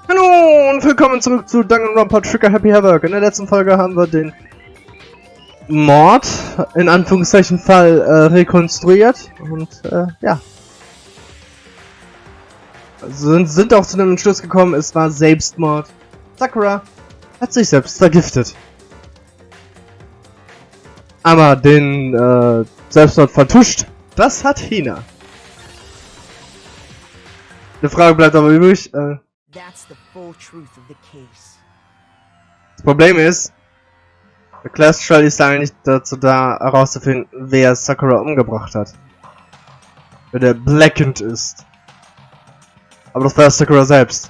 Hallo und willkommen zurück zu Danganronpa Trigger Happy Havoc. In der letzten Folge haben wir den Mord, in Anführungszeichen Fall, rekonstruiert und ja. Sind auch zu dem Entschluss gekommen, es war Selbstmord. Sakura hat sich selbst vergiftet. Aber den Selbstmord vertuscht, das hat Hina. Die Frage bleibt aber übrig, das Problem ist, der Class-Shell ist eigentlich dazu da, herauszufinden, wer Sakura umgebracht hat. Wer der Blackened ist. Aber das war Sakura selbst.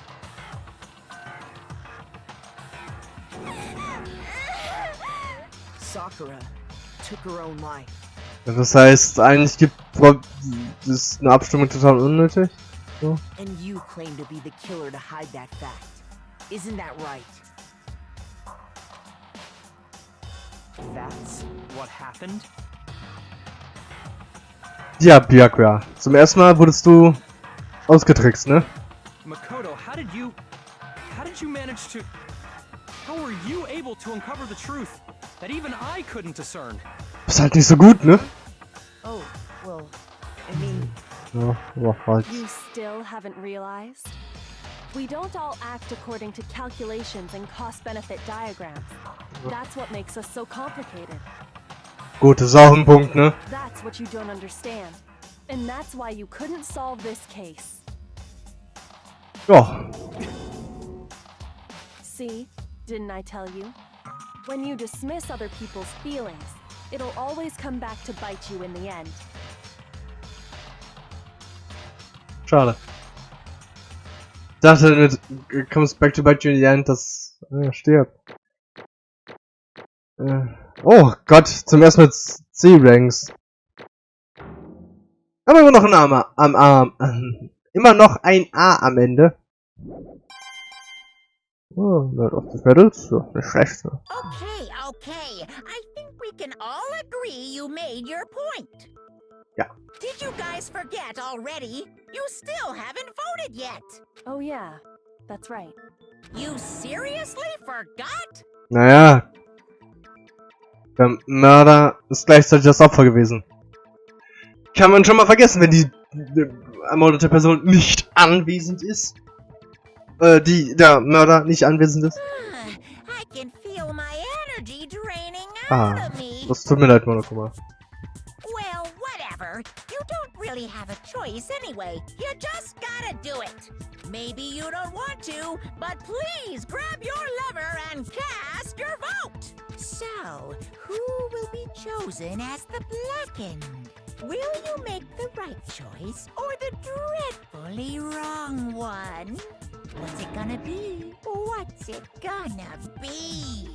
Das heißt, eigentlich ist eine Abstimmung total unnötig. So. And you claim to be the killer to hide that fact. Isn't that right? That's what happened? Ja, Byakuya. Zum ersten Mal wurdest du ausgetrickst, ne? Makoto, how did you manage to... How were you able to uncover the truth that even I couldn't discern? Ist halt nicht so gut, ne? Oh, well, I mean... Ja, halt. You still haven't realized? We don't all act according to calculations and cost-benefit diagrams. That's what makes us so complicated. Gut, das ist auch ein Punkt, ne? That's what you don't understand. And that's why you couldn't solve this case. Ja. See? Didn't I tell you? When you dismiss other people's feelings, it'll always come back to bite you in the end. Schade. Ich dachte mit comes back to bite you in the end, dass stirbt. Oh Gott, zum ersten Mal C-Ranks. Aber immer noch ein A am Arm. Immer noch ein A am Ende. Oh, Lord of the Pedals. So, nicht schlecht. So. Okay. I think we can all agree you made your point. Ja. Did you guys forget already? You still haven't voted yet. Oh yeah, that's right. You seriously forgot? Naja. Der Mörder ist gleichzeitig das Opfer gewesen. Kann man schon mal vergessen, wenn die ermordete Person nicht anwesend ist. Der Mörder nicht anwesend ist. I can feel my energy draining Ah, out of me. das tut mir leid, Monokuma. Well, whatever. You don't really have a choice anyway. You just gotta do it. Maybe you don't want to, but please grab your lever and cast your vote. So, who will be chosen as the blackened? Will you make the right choice or the dreadfully wrong one? What's it gonna be? What's it gonna be?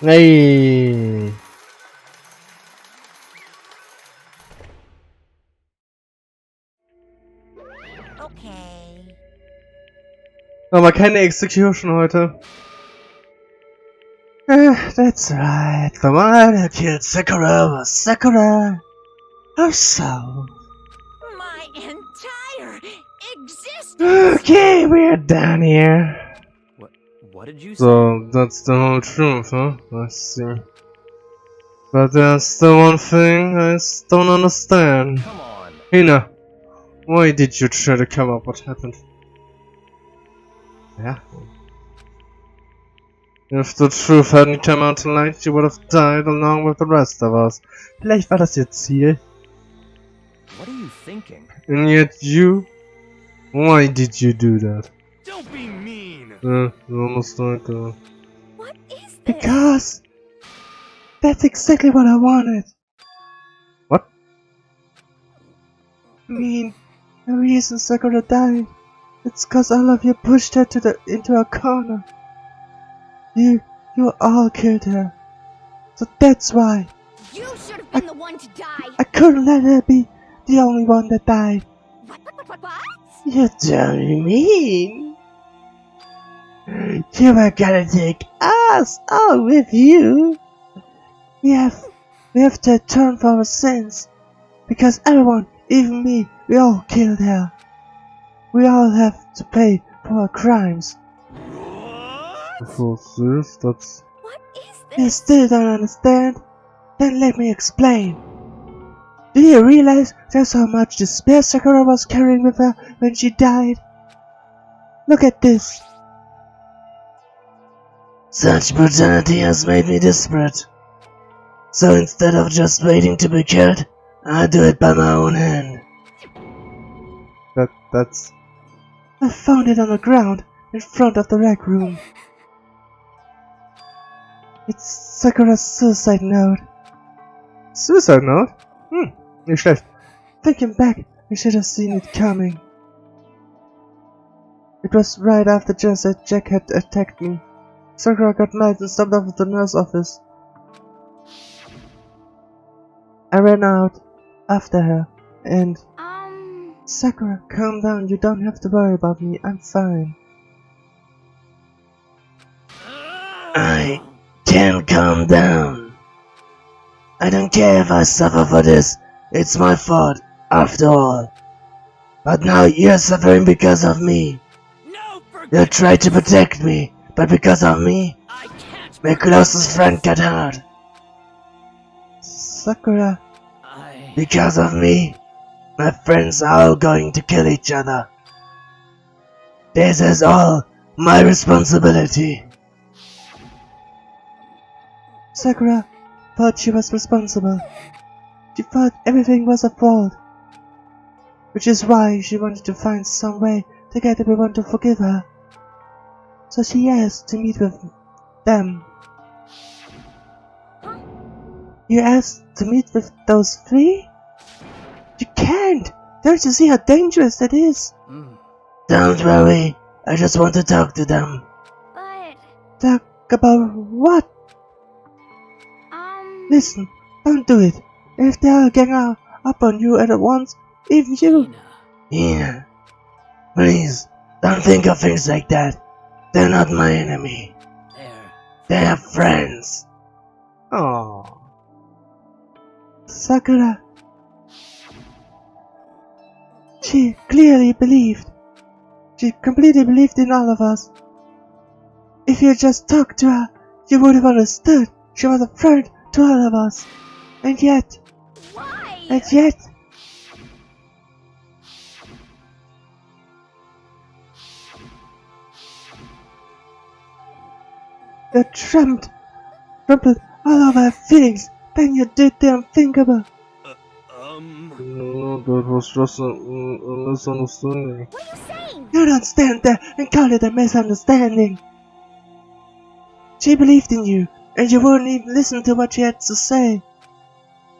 Hey. Okay. Aber keine Execution heute. That's right. The one who killed Sakura was Sakura herself. My entire existence. Okay, we're done here. What did you say? So, that's the whole truth, huh? I see. But there's the one thing I don't understand. Come on. Hina, why did you try to cover up what happened? Yeah. If the truth hadn't come out to light, she would have died along with the rest of us. Vielleicht war das ihr Ziel. What are you thinking? And yet you? Why did you do that? Don't be mean. Almost like What is this? Because that's exactly what I wanted. What? I mean, the reason Sakura died, it's cause all of you pushed her into a corner. You all killed her. So that's why. You should have been the one to die. I couldn't let her be the only one that died. What? You're telling me? You were gonna take us all with you. We have to atone for our sins. Because everyone, even me, we all killed her. We all have to pay for our crimes. So serious? That's... What is You this? still don't understand? Then let me explain. Do you realize just how much despair Sakura was carrying with her when she died? Look at this. Such brutality has made me desperate. So instead of just waiting to be killed, I do it by my own hand. That's... I found it on the ground in front of the rec room. It's Sakura's suicide note. Suicide note? Nicht schlecht. Thinking back, I should have seen it coming. It was right after Jack had attacked me. Sakura got mad and stopped off at the nurse office. I ran out after her and... Sakura, calm down, you don't have to worry about me, I'm fine. I can't calm down. I don't care if I suffer for this, it's my fault, after all. But now you're suffering because of me. You tried to protect me, but because of me, my closest friend got hurt. Sakura, because of me, my friends are all going to kill each other. This is all my responsibility. Sakura thought she was responsible. She thought everything was her fault. Which is why she wanted to find some way to get everyone to forgive her. So she asked to meet with them. You asked to meet with those three? You can't! Don't you see how dangerous that is? Don't worry, I just want to talk to them. But... Talk about what? Listen, don't do it. If they all gang up on you at once, even you... Hina, please, don't think of things like that. They're not my enemy. They're friends. Aww. Sakura. She clearly believed. She completely believed in all of us. If you just talked to her, you would have understood she was a friend to all of us. And yet... Why? And yet... You trampled all of our feelings, then you did the unthinkable. No, that was just a misunderstanding. What are you saying? You don't stand there and call it a misunderstanding. She believed in you, and you wouldn't even listen to what she had to say.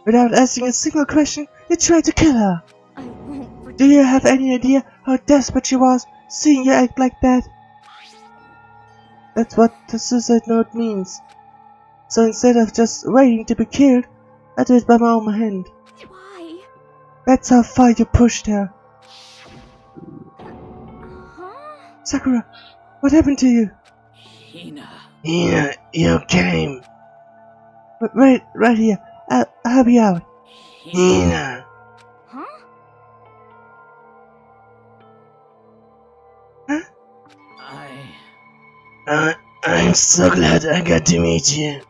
Without asking a single question, you tried to kill her. I won't forgive Do you have any idea how desperate she was, seeing you act like that? That's what the suicide note means. So instead of just waiting to be killed, I do it by my own hand. Why? That's how far you pushed her. Huh? Sakura, what happened to you? Hina. Hina, you came. Wait, right here. I'll help you out. Hina. Huh? Huh? I'm so glad I got to meet you.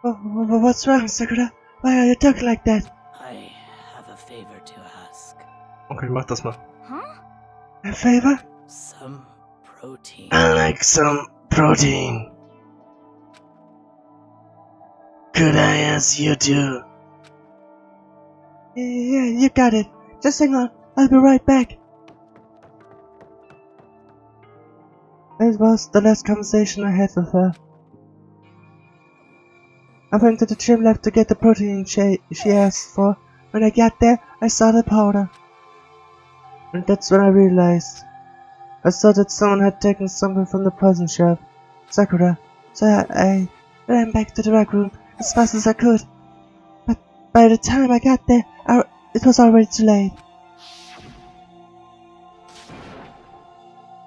What's wrong, Sakura? Why are you talking like that? I have a favor to ask. Okay, mach das mal. Huh? A favor? Some protein. I like some protein. Could I ask you to? Yeah, you got it. Just hang on. I'll be right back. That was the last conversation I had with her. I went to the gym lab to get the protein she asked for. When I got there, I saw the powder. And that's when I realized. I saw that someone had taken something from the poison shop. Sakura. So I ran back to the rec room as fast as I could. But by the time I got there, it was already too late.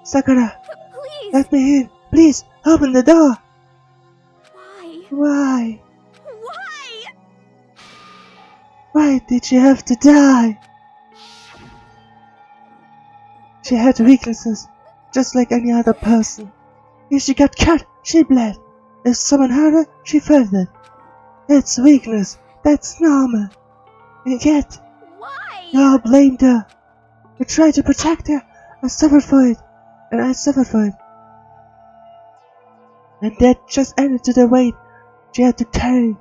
Sakura! Please! Let me in! Please, open the door! Why? Why? Why? Why did she have to die? She had weaknesses, just like any other person. If she got cut, she bled. If someone hurt her, she felt it. That's weakness. That's normal. And yet, Why? you all blamed her. You tried to protect her. I suffered for it. And I suffered for it. And that just added to the weight she had to carry.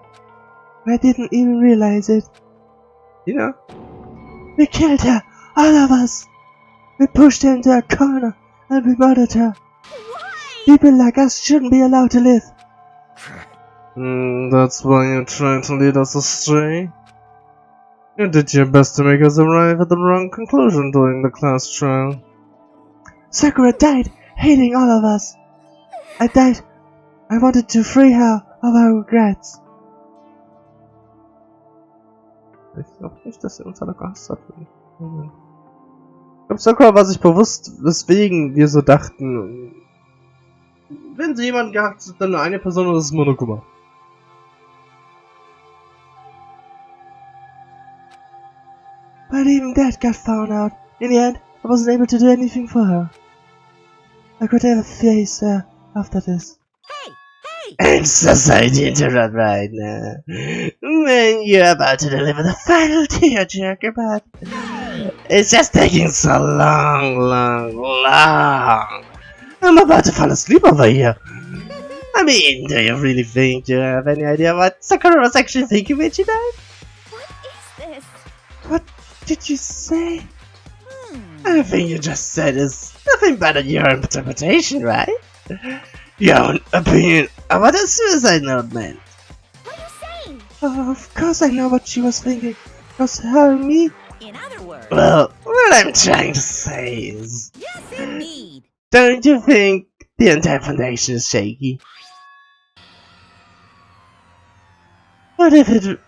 I didn't even realize it. You know? We killed her. All of us. We pushed her into a corner. And we murdered her. Why? People like us shouldn't be allowed to live. That's why you're trying to lead us astray? You did your best to make us arrive at the wrong conclusion during the class trial. Sakura died, hating all of us. I died. I wanted to free her of our regrets. Ich glaube nicht, dass er uns alle gehasst hat. Ich glaube, Sakura war sich bewusst, weswegen wir so dachten. Wenn sie jemanden gehasst hat, dann nur eine Person und das ist Monokuma. But even that got found out. In the end, I wasn't able to do anything for her. I could never face her after this. Hey, I'm so sorry to interrupt right now. When you're about to deliver the final tearjerker, but it's just taking so long. I'm about to fall asleep over here. I mean, do you really think you have any idea what Sakura was actually thinking when she died? What is this? What did you say? Everything you just said is nothing but your interpretation, right? Your own opinion of what a suicide note meant. What are you saying? Of course I know what she was thinking. Was her and me? in other words. Well, what I'm trying to say is... Yes, indeed. Don't you think the entire foundation is shaky? What if it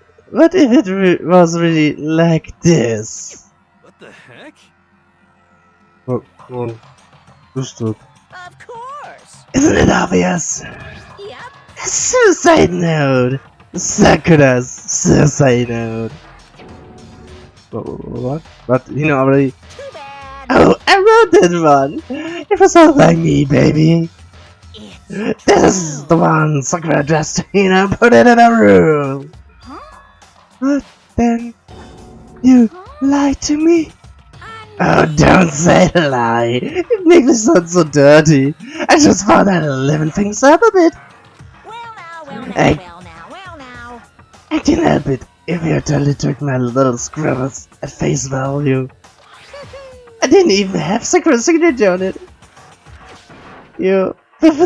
was really like this? What the heck? Understood. Of course. Isn't it obvious? Yep. A suicide note! Sakura's suicide note. What? But Hina already... Too bad. Oh, I wrote that one! It was all by me, baby! It's This is the one Sakura addressed to Hina and put it in a room! But then... You lied to me? Oh, don't say lie! It makes me sound so dirty! I just found out 11 things up a bit! well Hey. now. I can't help it if you totally took my little scribbles at face value. I didn't even have Sakura's signature on it! You filthy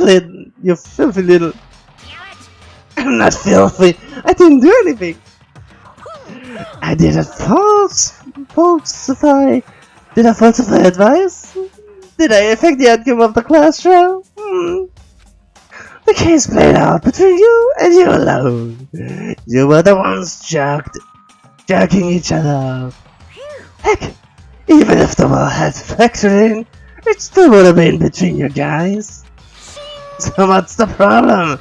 little... Damn it. I'm not filthy! I didn't do anything! I didn't falsify... Did I falsify advice? Did I affect the outcome of the class trial? The case played out between you and you alone. You were the ones jerking each other up. Heck, even if the world had factored in, it still would have been between you guys. So what's the problem?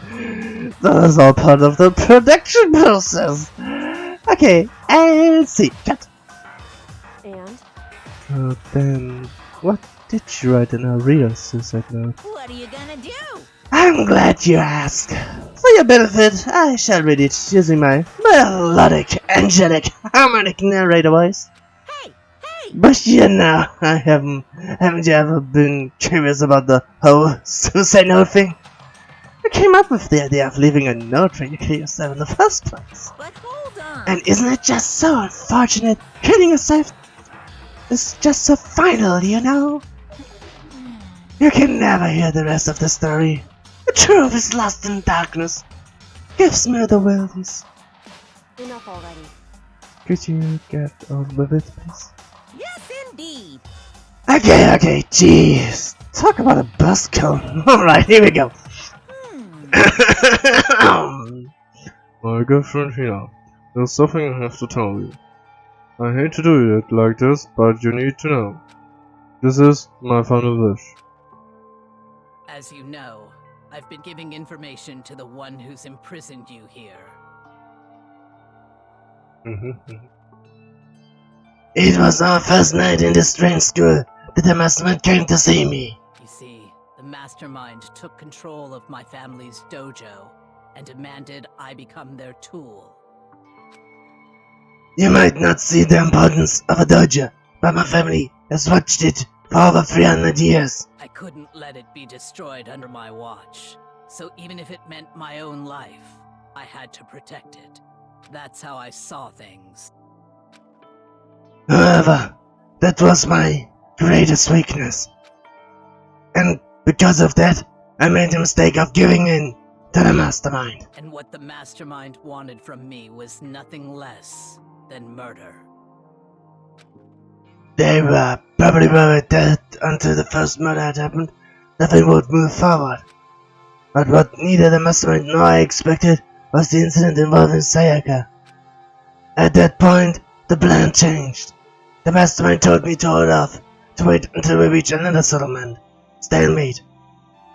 That was all part of the production process. Okay, and see. Cut. And? Then, what did she write in her real suicide note? What are you gonna do? I'm glad you asked. For your benefit, I shall read it using my melodic, angelic, harmonic narrator voice. Hey. But you know, haven't you ever been curious about the whole suicide note thing? I came up with the idea of leaving a note for you to kill yourself in the first place. But hold on. And isn't it just so unfortunate? Killing yourself is just so final, you know? You can never hear the rest of the story. The truth is lost in darkness. Gives me the willies. Enough already. Could you get on with it, please? Yes, indeed. Okay, jeez. Talk about a buzzkill. Alright, here we go. My good friend Hina, there's something I have to tell you. I hate to do it like this, but you need to know. This is my final wish. As you know, I've been giving information to the one who's imprisoned you here. It was our first night in the strange school that the mastermind came to see me. You see, the mastermind took control of my family's dojo and demanded I become their tool. You might not see the importance of a dojo, but my family has watched it for over 300 years. I couldn't let it be destroyed under my watch, so even if it meant my own life, I had to protect it. That's how I saw things. However, that was my greatest weakness. And because of that, I made the mistake of giving in to the mastermind. And what the mastermind wanted from me was nothing less than murder. They were probably worried that until the first murder had happened, nothing would move forward. But what neither the mastermind nor I expected was the incident involving Sayaka. At that point, the plan changed. The mastermind told me to hold off, to wait until we reach another settlement. Stalemate.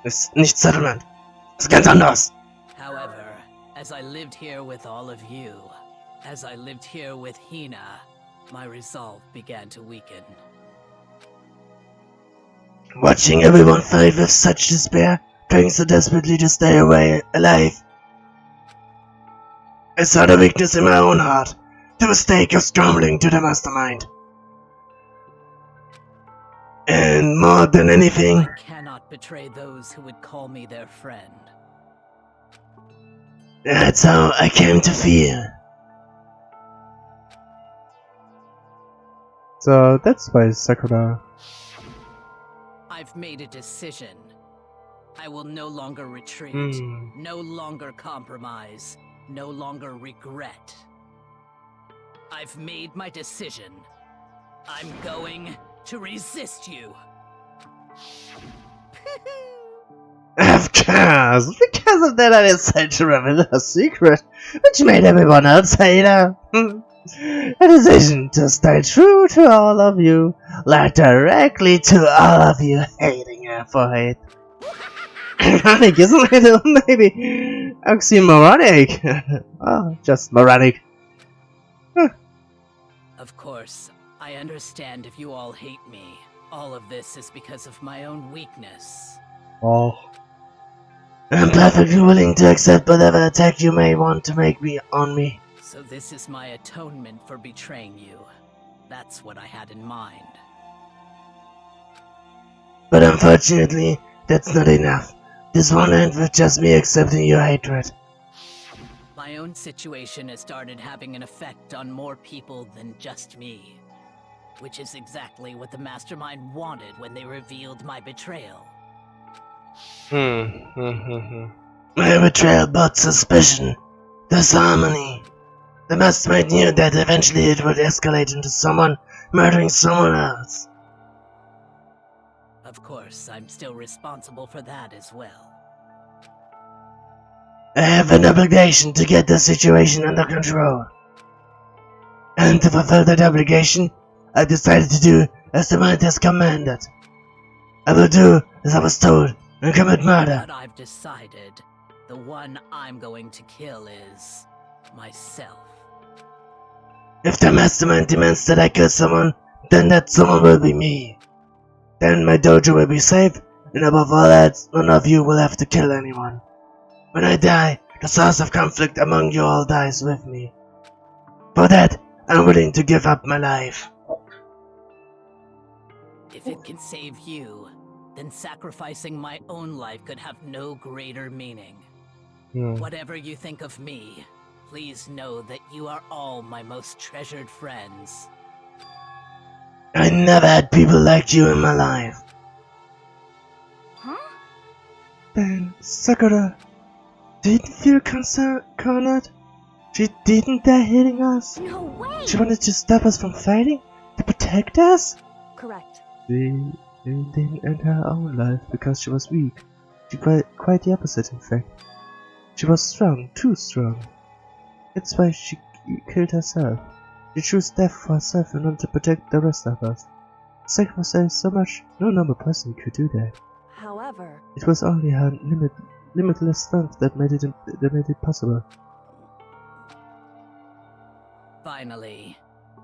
Ist nicht Settlement. Ist ganz anders. However, as I lived here with all of you, as I lived here with Hina, my resolve began to weaken. Watching everyone fight with such despair, trying so desperately to stay alive, I saw the weakness in my own heart, the mistake of scrambling to the mastermind. And more than anything, I cannot betray those who would call me their friend. that's how I came to feel. So that's by Sakura. I've made a decision. I will no longer retreat, no longer compromise, no longer regret. I've made my decision. I'm going to resist you. Of course, because of that I decided to reveal a secret, which made everyone else hate her. A decision to stay true to all of you, led directly to all of you hating her for hate. Ironic, isn't it? Maybe oxymoronic. Oh, just moronic. Of course, I understand if you all hate me. All of this is because of my own weakness. Oh. I'm perfectly willing to accept whatever attack you may want to make on me. So this is my atonement for betraying you. That's what I had in mind. But unfortunately, that's not enough. This won't end with just me accepting your hatred. My own situation has started having an effect on more people than just me. Which is exactly what the mastermind wanted when they revealed my betrayal. My betrayal brought suspicion, disharmony. The mastermind knew that eventually it would escalate into someone murdering someone else. Of course, I'm still responsible for that as well. I have an obligation to get the situation under control. And to fulfill that obligation, I decided to do as the mind has commanded. I will do as I was told and commit murder. But I've decided the one I'm going to kill is myself. If the mastermind demands that I kill someone, then that someone will be me. Then my dojo will be safe, and above all else, none of you will have to kill anyone. When I die, the source of conflict among you all dies with me. For that, I'm willing to give up my life. If it can save you, then sacrificing my own life could have no greater meaning. Whatever you think of me, please know that you are all my most treasured friends. I never had people like you in my life. Huh? Then Sakura didn't feel cornered. She didn't dare hitting us. No way! She wanted to stop us from fighting, to protect us. Correct. She didn't end her own life because she was weak. She quite the opposite, in fact. She was strong, too strong. That's why she killed herself. She chose death for herself in order to protect the rest of us. Sacrificing so much, no normal person could do that. However, It was only her limitless strength that made it possible. Finally,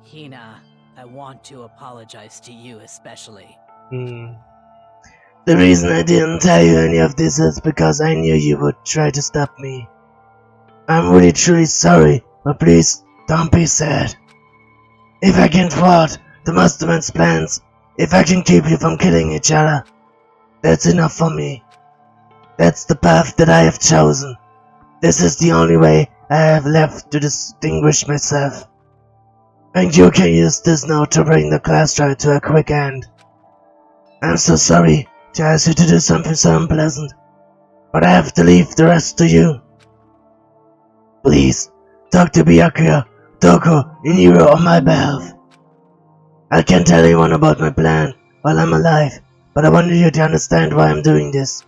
Hina, I want to apologize to you especially. The reason I didn't tell you any of this is because I knew you would try to stop me. I'm really truly sorry, but please don't be sad. If I can thwart the mastermind's plans, if I can keep you from killing each other, that's enough for me. That's the path that I have chosen. This is the only way I have left to distinguish myself. And you can use this now to bring the class trial to a quick end. I'm so sorry to ask you to do something so unpleasant, but I have to leave the rest to you. Please, talk to Byakuya, Doko, and Hiro on my behalf. I can't tell anyone about my plan while I'm alive, but I wanted you to understand why I'm doing this.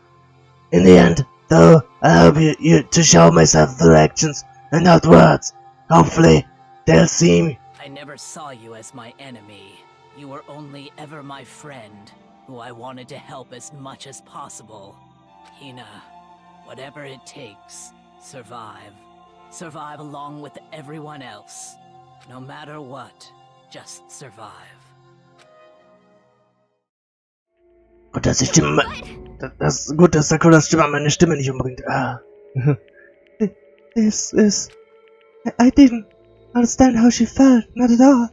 In the end, though, I hope you to show myself through actions and not words. Hopefully, they'll see me. I never saw you as my enemy. You were only ever my friend, who I wanted to help as much as possible. Hina, whatever it takes, survive. Survive along with everyone else. No matter what, just survive. Gut, dass ich das ist gut, dass Sakuras Stimme meine Stimme nicht umbringt. This is... I didn't understand how she felt, not at all.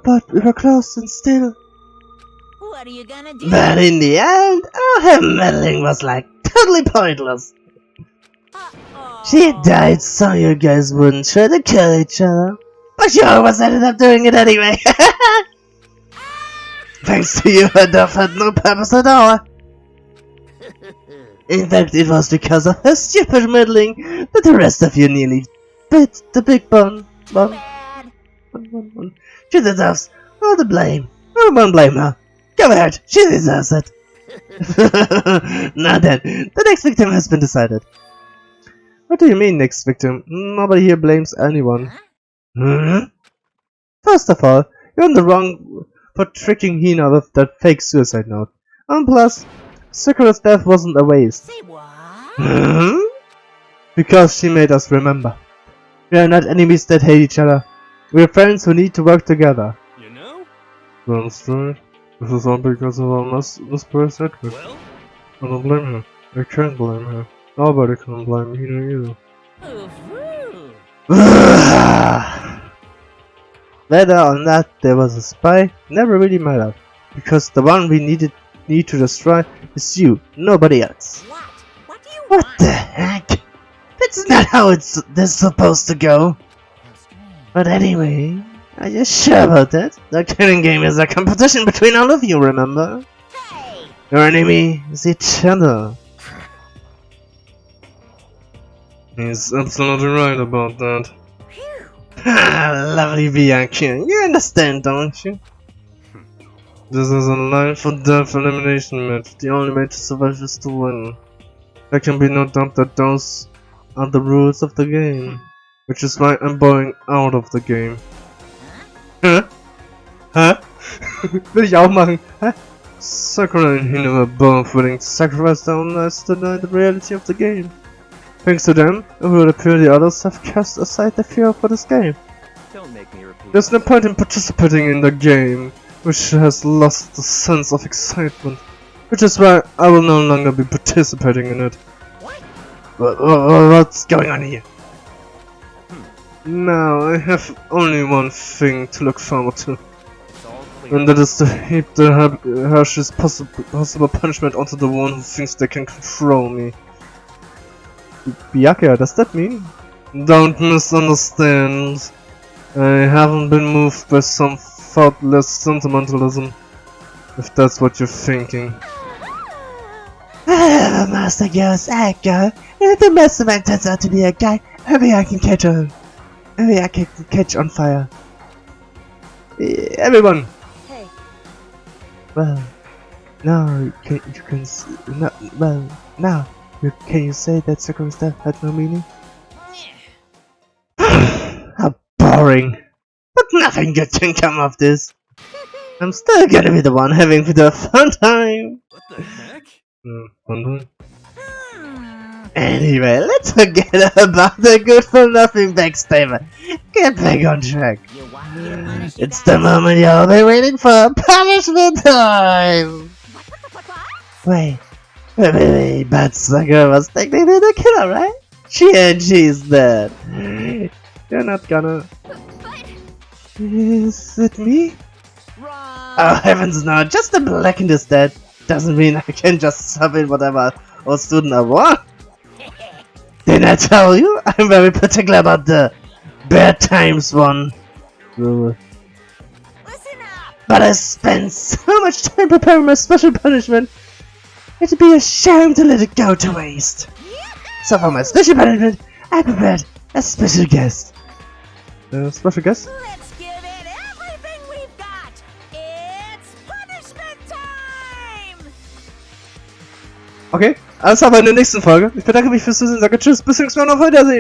But we were close and still. What are you gonna do? But in the end, all her meddling was like totally pointless. She died so you guys wouldn't try to kill each other. But you always ended up doing it anyway. Thanks to you, her death had no purpose at all. In fact, it was because of her stupid meddling that the rest of you nearly bit the big bun. She deserves all the blame. I won't blame her. Go ahead, she deserves it. Now then, the next victim has been decided. What do you mean, next victim? Nobody here blames anyone. First of all, you're in the wrong for tricking Hina with that fake suicide note. And plus, Sakura's death wasn't a waste. Say what? Because she made us remember. We are not enemies that hate each other. We are friends who need to work together. You know? That's right. This is all because of our misplaced Edward. Well, I don't blame her. I can't blame her. Nobody can blame Hina either. Whether or not there was a spy never really mattered, because the one we need to destroy is you, nobody else. What? What do you What want? the heck? That's not how this is supposed to go. How strange. But anyway, are you sure about that? The killing game is a competition between all of you, remember? Hey! Your enemy is each other. He's absolutely right about that. Phew. Lovely Byakuya, you understand, don't you? This is a life or death elimination match. The only way to survive is to win. There can be no doubt that those are the rules of the game. Which is why I'm bowing out of the game. Huh? Huh? Will ich auch machen. Huh? Sakura and Hina were both willing to sacrifice their own lives to deny the reality of the game. Thanks to them, it would appear the others have cast aside their fear for this game. don't make me repeat. There's no point in participating in the game, which has lost the sense of excitement. Which is why I will no longer be participating in it. What's going on here? Now I have only one thing to look forward to, It's all clear. and that is to heap the harshest possible punishment onto the one who thinks they can control me. Byakuya, does that mean? Don't misunderstand. I haven't been moved by some thoughtless sentimentalism, if that's what you're thinking. The master goes, I go. If the mastermind turns out to be a guy, maybe I can catch on. Maybe I can catch on fire. Everyone! Hey, Well, now can you say that Sakura's death had no meaning? How boring! But nothing good can come of this. I'm still gonna be the one having the fun time. What the heck? Fun time? Anyway, let's forget about the good-for-nothing backstabber. Get back on track. You want me to punish you It's the guys? moment you've all been waiting for. Punishment time! Wait, but Sakura was technically the killer, right? She's dead. You're not gonna... Is it me? Wrong. Oh heavens no, just the blackened is dead. Doesn't mean I can just sub in whatever old student I want. Didn't I tell you? I'm very particular about the bad times one. Listen up. But I spent so much time preparing my special punishment. It'd be a shame to let it go to waste. So for my special punishment, I prepared a special guest. Special guest? Let's give it everything we've got. It's punishment time. Okay, alles aber in der nächsten Folge. Ich bedanke mich fürs Zusehen, sage tschüss, bis zum nächsten Mal, auf Wiedersehen.